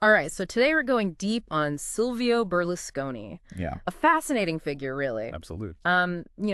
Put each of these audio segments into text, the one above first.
All right, so today we're going deep on Silvio Berlusconi. Yeah, A fascinating figure, really. absolutely.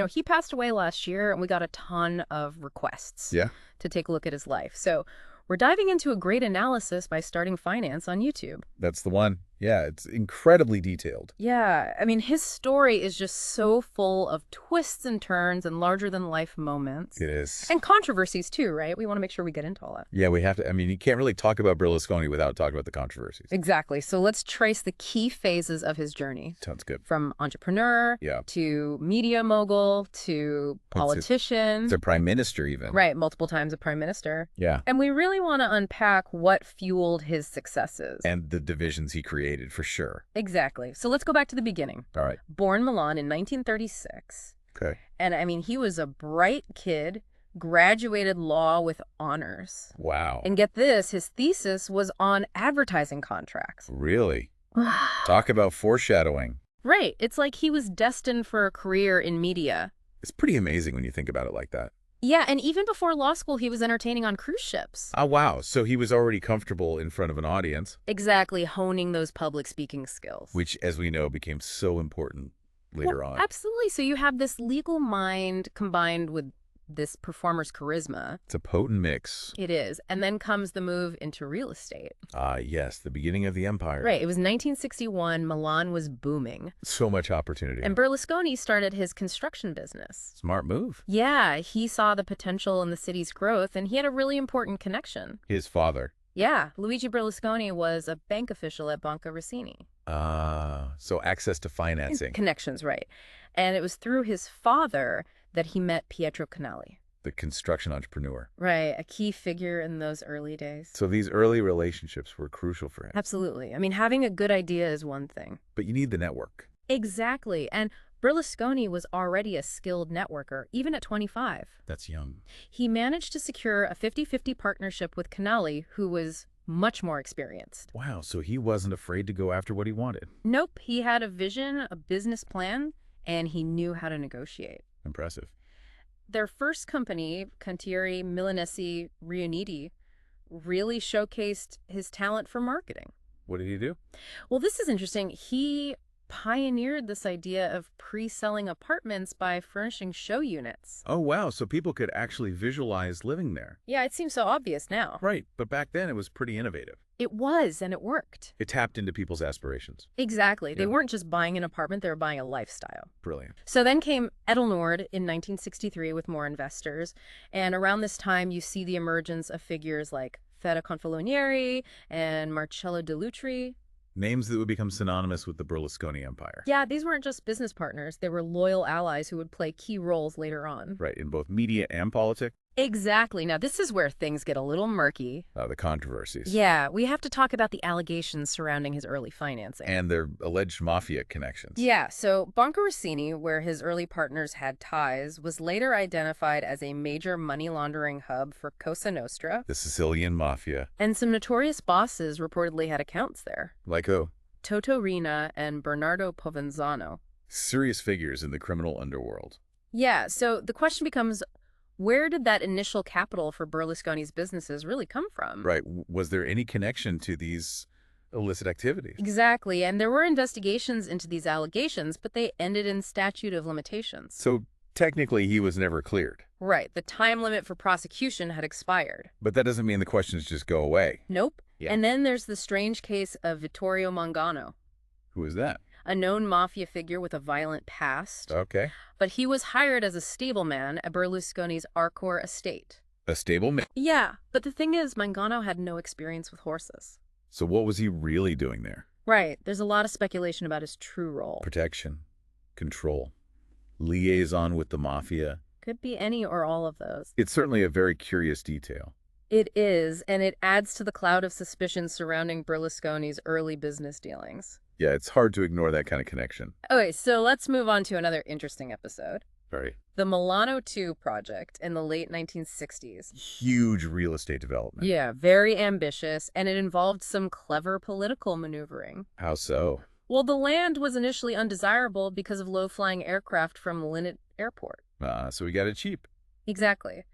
He passed away last year, and we got a ton of requests Yeah, to take a look at his life. So we're diving into a great analysis by Starting Finance on YouTube. that's the one. Yeah, it's incredibly detailed. Yeah, I mean, his story is just so full of twists and turns and larger-than-life moments. It is. And controversies, too, right? We want to make sure we get into all that. Yeah, we have to. I mean, you can't really talk about Berlusconi without talking about the controversies. Exactly. So let's trace the key phases of his journey. Sounds good. From entrepreneur Yeah. to media mogul to politician. It's a prime minister, even. Right, multiple times a prime minister. Yeah. And we really want to unpack what fueled his successes. And the divisions he created, for sure. Exactly. So let's go back to the beginning. All right. Born Milan in 1936. Okay. And I mean, he was a bright kid, graduated law with honors. Wow. And get this, his thesis was on advertising contracts. Really? Talk about foreshadowing. Right. It's like he was destined for a career in media. It's pretty amazing when you think about it like that. Yeah, and even before law school, he was entertaining on cruise ships. Oh, wow. So he was already comfortable in front of an audience. Exactly, honing those public speaking skills. Which, as we know, became so important later on. Absolutely. So you have this legal mind combined with this performer's charisma. It's a potent mix. It is. And then comes the move into real estate. Ah, yes, the beginning of the empire. Right. It was 1961. Milan was booming. So much opportunity. And Berlusconi started his construction business. Smart move. Yeah, he saw the potential in the city's growth, and he had a really important connection. His father. Yeah, Luigi Berlusconi was a bank official at Banca Rossini. So access to financing. Connections, right. And it was through his father that he met Pietro Canali. The construction entrepreneur. Right, a key figure in those early days. So these early relationships were crucial for him. Absolutely. I mean, having a good idea is one thing. But you need the network. Exactly. And Berlusconi was already a skilled networker, even at 25. That's young. He managed to secure a 50-50 partnership with Canali, who was much more experienced. Wow, so he wasn't afraid to go after what he wanted. Nope, he had a vision, a business plan, and he knew how to negotiate. Impressive. Their first company, Cantieri Milanesi Riuniti, really showcased his talent for marketing. What did he do? Well, this is interesting. He pioneered this idea of pre-selling apartments by furnishing show units. Oh, wow, so people could actually visualize living there. Yeah, it seems so obvious now. Right, but back then it was pretty innovative. It was, and it worked. It tapped into people's aspirations. Exactly. Yeah. They weren't just buying an apartment, they were buying a lifestyle. Brilliant. So then came Edelnord in 1963 with more investors. And around this time, you see the emergence of figures like Fede Confalonieri and Marcello Dell'Utri. Names that would become synonymous with the Berlusconi empire. Yeah, these weren't just business partners. They were loyal allies who would play key roles later on. Right, in both media and politics. Exactly. Now, this is where things get a little murky. The controversies. Yeah, we have to talk about the allegations surrounding his early financing. And their alleged mafia connections. Yeah, so Banca Rossini, where his early partners had ties, was later identified as a major money laundering hub for Cosa Nostra. The Sicilian mafia. And some notorious bosses reportedly had accounts there. Like who? Toto Riina and Bernardo Provenzano. Serious figures in the criminal underworld. Yeah, so the question becomes, where did that initial capital for Berlusconi's businesses really come from? Right. Was there any connection to these illicit activities? Exactly, and there were investigations into these allegations, but they ended in statute of limitations. So technically he was never cleared. Right, the time limit for prosecution had expired. But that doesn't mean the questions just go away. Nope. Yeah. And then there's the strange case of Vittorio Mangano, Who is that? a known mafia figure with a violent past. Okay. But he was hired as a stableman at Berlusconi's Arcor estate. A stable man. Yeah, but the thing is, Mangano had no experience with horses. So what was he really doing there? Right, there's a lot of speculation about his true role. Protection, control, liaison with the mafia. Could be any or all of those. It's certainly a very curious detail. It is, and it adds to the cloud of suspicion surrounding Berlusconi's early business dealings. Yeah, it's hard to ignore that kind of connection. Okay, so let's move on to another interesting episode. Very The Milano 2 project in the late 1960s. huge real estate development. Yeah, very ambitious, and it involved some clever political maneuvering. How so? Well, the land was initially undesirable because of low-flying aircraft from Linnet Airport. So we got it cheap. Exactly.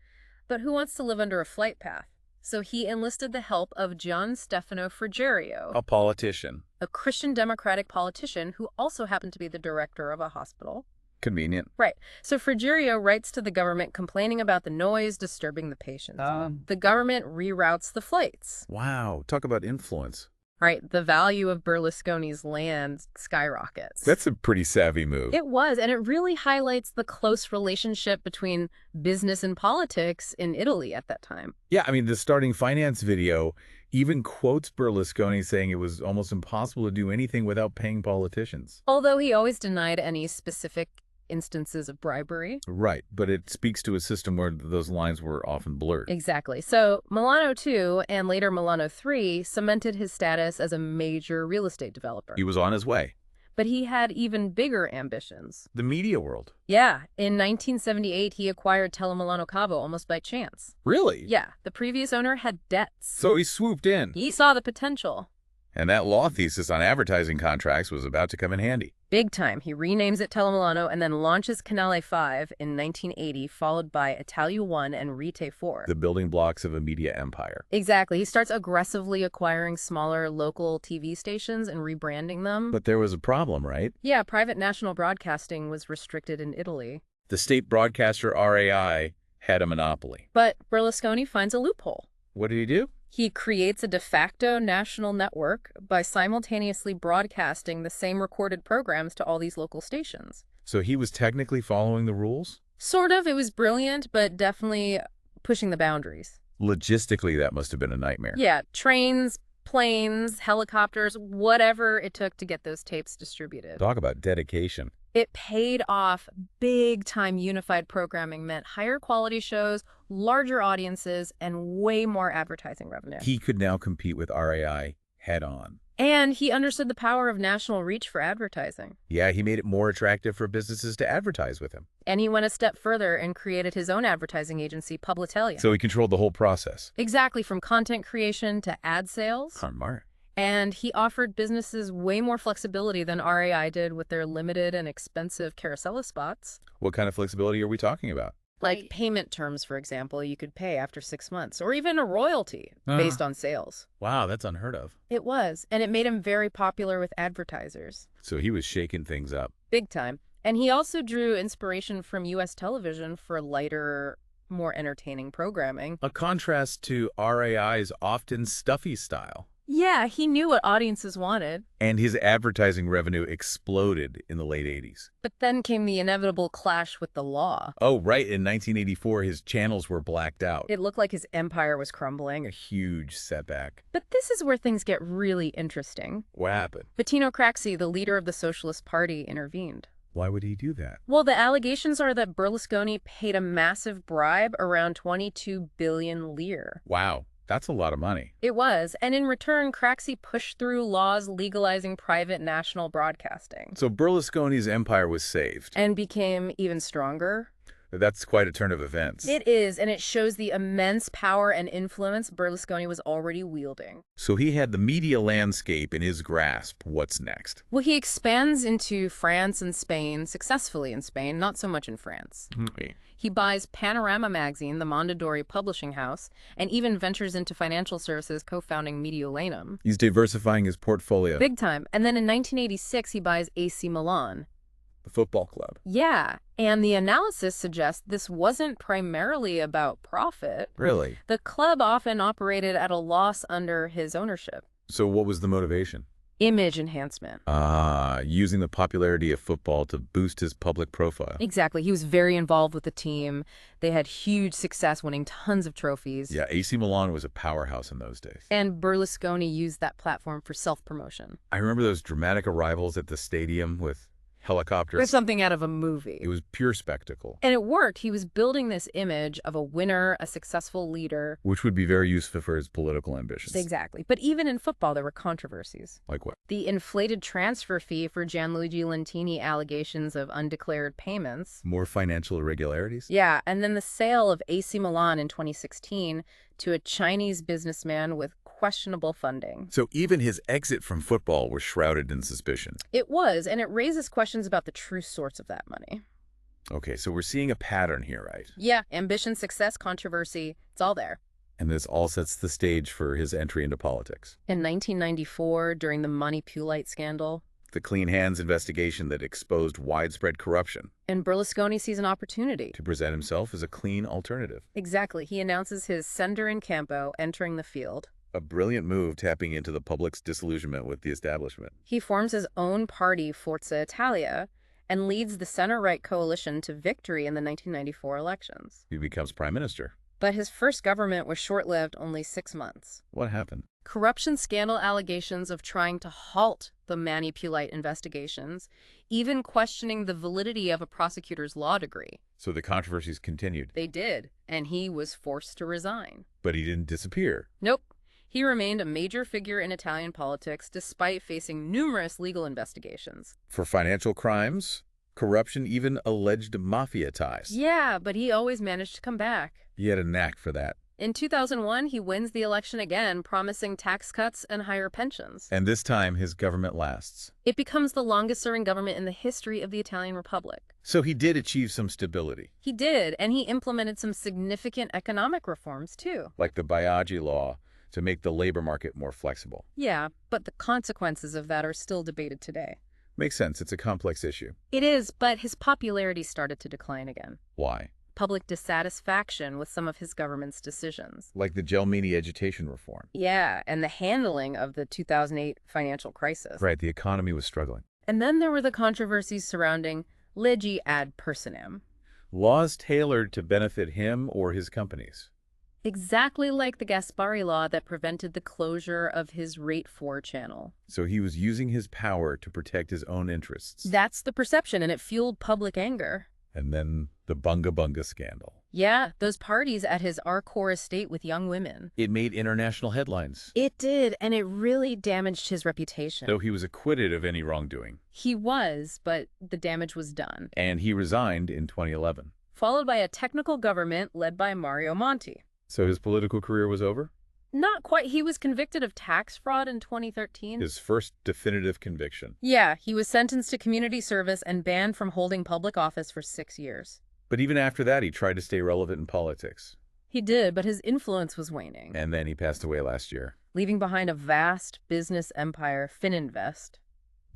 But who wants to live under a flight path? So he enlisted the help of Gian Stefano Frigerio, A politician. a Christian Democratic politician who also happened to be the director of a hospital. Convenient. Right. So Frigerio writes to the government complaining about the noise disturbing the patients. The government reroutes the flights. Wow, talk about influence. Right. The value of Berlusconi's land skyrockets. That's a pretty savvy move. It was, and it really highlights the close relationship between business and politics in Italy at that time. Yeah, I mean, the starting finance video even quotes Berlusconi saying it was almost impossible to do anything without paying politicians. Although he always denied any specific instances of bribery. Right, but it speaks to a system where those lines were often blurred. Exactly. So Milano II and later Milano III cemented his status as a major real estate developer. He was on his way. But he had even bigger ambitions. The media world. Yeah, in 1978, he acquired Telemilano Cavo almost by chance. Really? Yeah, the previous owner had debts. So he swooped in. He saw the potential. And that law thesis on advertising contracts was about to come in handy. Big time. He renames it Telemilano and then launches Canale 5 in 1980, followed by Italia 1 and Rete 4. The building blocks of a media empire. Exactly. He starts aggressively acquiring smaller local TV stations and rebranding them. But there was a problem, right? Yeah, private national broadcasting was restricted in Italy. The state broadcaster RAI had a monopoly. But Berlusconi finds a loophole. What did he do? He creates a de facto national network by simultaneously broadcasting the same recorded programs to all these local stations. So he was technically following the rules? Sort of. It was brilliant, but definitely pushing the boundaries. Logistically, that must have been a nightmare. Yeah, trains, planes, helicopters, whatever it took to get those tapes distributed. Talk about dedication. It paid off. Big time unified programming meant higher quality shows, larger audiences, and way more advertising revenue. He could now compete with RAI head on. And he understood the power of national reach for advertising. Yeah, he made it more attractive for businesses to advertise with him. And he went a step further and created his own advertising agency, Publitalia. So he controlled the whole process. Exactly, from content creation to ad sales. Smart. And he offered businesses way more flexibility than RAI did with their limited and expensive carousel spots. What kind of flexibility are we talking about? Like payment terms, for example, you could pay after 6 months, or even a royalty based on sales. Wow, that's unheard of. It was, and it made him very popular with advertisers. So he was shaking things up. Big time. And he also drew inspiration from U.S. television for lighter, more entertaining programming. A contrast to RAI's often stuffy style. Yeah, he knew what audiences wanted. And his advertising revenue exploded in the late 80s. But then came the inevitable clash with the law. Oh, right. In 1984, his channels were blacked out. It looked like his empire was crumbling. A huge setback. But this is where things get really interesting. What happened? Bettino Craxi, the leader of the Socialist Party, intervened. Why would he do that? Well, the allegations are that Berlusconi paid a massive bribe, around 22 billion lire. Wow. That's a lot of money. It was, and in return, Craxi pushed through laws legalizing private national broadcasting. So Berlusconi's empire was saved. And became even stronger. That's quite a turn of events. It is, and it shows the immense power and influence Berlusconi was already wielding. So he had the media landscape in his grasp. What's next? Well, he expands into France and Spain, successfully in Spain, not so much in France. Okay. He buys Panorama magazine, the Mondadori publishing house, and even ventures into financial services, co-founding Mediolanum. He's diversifying his portfolio. Big time. And then in 1986, he buys AC Milan. The football club. Yeah, and the analysis suggests this wasn't primarily about profit. Really? The club often operated at a loss under his ownership. So what was the motivation? Image enhancement. Using the popularity of football to boost his public profile. Exactly. He was very involved with the team. They had huge success, winning tons of trophies. Yeah, AC Milan was a powerhouse in those days. And Berlusconi used that platform for self-promotion. I remember those dramatic arrivals at the stadium with helicopters. It was something out of a movie. It was pure spectacle. And it worked. He was building this image of a winner, a successful leader. Which would be very useful for his political ambitions. Exactly. But even in football, there were controversies. Like what? The inflated transfer fee for Gianluigi Lentini allegations of undeclared payments. More financial irregularities? Yeah, and then the sale of AC Milan in 2016 to a Chinese businessman with questionable funding. So even his exit from football was shrouded in suspicion. It was, and it raises questions about the true source of that money. Okay, so we're seeing a pattern here, right? Yeah, ambition, success, controversy, it's all there. And this all sets the stage for his entry into politics. In 1994, during the Money Pulite scandal, The Clean Hands investigation that exposed widespread corruption and Berlusconi sees an opportunity. to present himself as a clean alternative. Exactly. He announces his Sender in Campo entering the field. A brilliant move tapping into the public's disillusionment with the establishment. He forms his own party, Forza Italia, and leads the center-right coalition to victory in the 1994 elections. He becomes prime minister. But his first government was short-lived, only 6 months. What happened? Corruption scandal allegations of trying to halt the Money Pulite investigations, even questioning the validity of a prosecutor's law degree. So the controversies continued. They did, and he was forced to resign. But he didn't disappear. Nope. He remained a major figure in Italian politics despite facing numerous legal investigations. For financial crimes, corruption, even alleged mafia ties. Yeah, but he always managed to come back. He had a knack for that. In 2001, he wins the election again, promising tax cuts and higher pensions. And this time, his government lasts. It becomes the longest-serving government in the history of the Italian Republic. So he did achieve some stability. He did, and he implemented some significant economic reforms, too. Like the Biagi law to make the labor market more flexible. Yeah, but the consequences of that are still debated today. Makes sense. It's a complex issue. It is, but his popularity started to decline again. Why? Public dissatisfaction with some of his government's decisions. Like the Gelmini education reform. Yeah, and the handling of the 2008 financial crisis. Right, the economy was struggling. And then there were the controversies surrounding leggi ad personam. Laws tailored to benefit him or his companies. Exactly like the Gaspari law that prevented the closure of his Rate 4 channel. So he was using his power to protect his own interests. That's the perception, and it fueled public anger. And then the Bunga Bunga scandal. Yeah, those parties at his Arcor estate with young women. It made international headlines. It did, and it really damaged his reputation. Though he was acquitted of any wrongdoing. He was, but the damage was done. And he resigned in 2011. Followed by a technical government led by Mario Monti. So his political career was over? Not quite. He was convicted of tax fraud in 2013. His first definitive conviction. Yeah, he was sentenced to community service and banned from holding public office for 6 years. But even after that, he tried to stay relevant in politics. He did, but his influence was waning. And then he passed away last year. Leaving behind a vast business empire, Fininvest.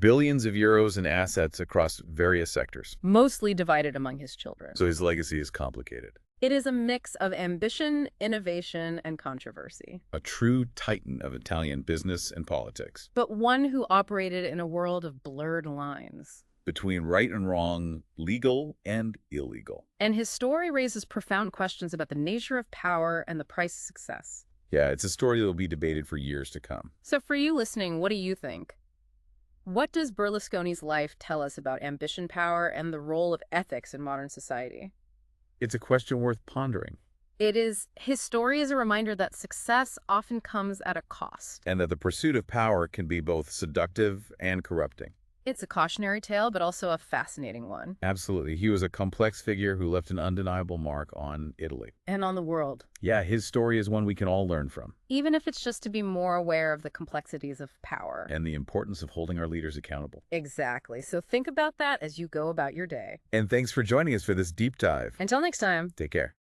Billions of euros in assets across various sectors. Mostly divided among his children. So his legacy is complicated. It is a mix of ambition, innovation, and controversy. A true titan of Italian business and politics. But one who operated in a world of blurred lines. Between right and wrong, legal and illegal. And his story raises profound questions about the nature of power and the price of success. Yeah, it's a story that will be debated for years to come. So for you listening, what do you think? What does Berlusconi's life tell us about ambition, power, and the role of ethics in modern society? It's a question worth pondering. It is. His story is a reminder that success often comes at a cost. And that the pursuit of power can be both seductive and corrupting. It's a cautionary tale, but also a fascinating one. Absolutely. He was a complex figure who left an undeniable mark on Italy. And on the world. Yeah, his story is one we can all learn from. Even if it's just to be more aware of the complexities of power. And the importance of holding our leaders accountable. Exactly. So think about that as you go about your day. And thanks for joining us for this deep dive. Until next time. Take care.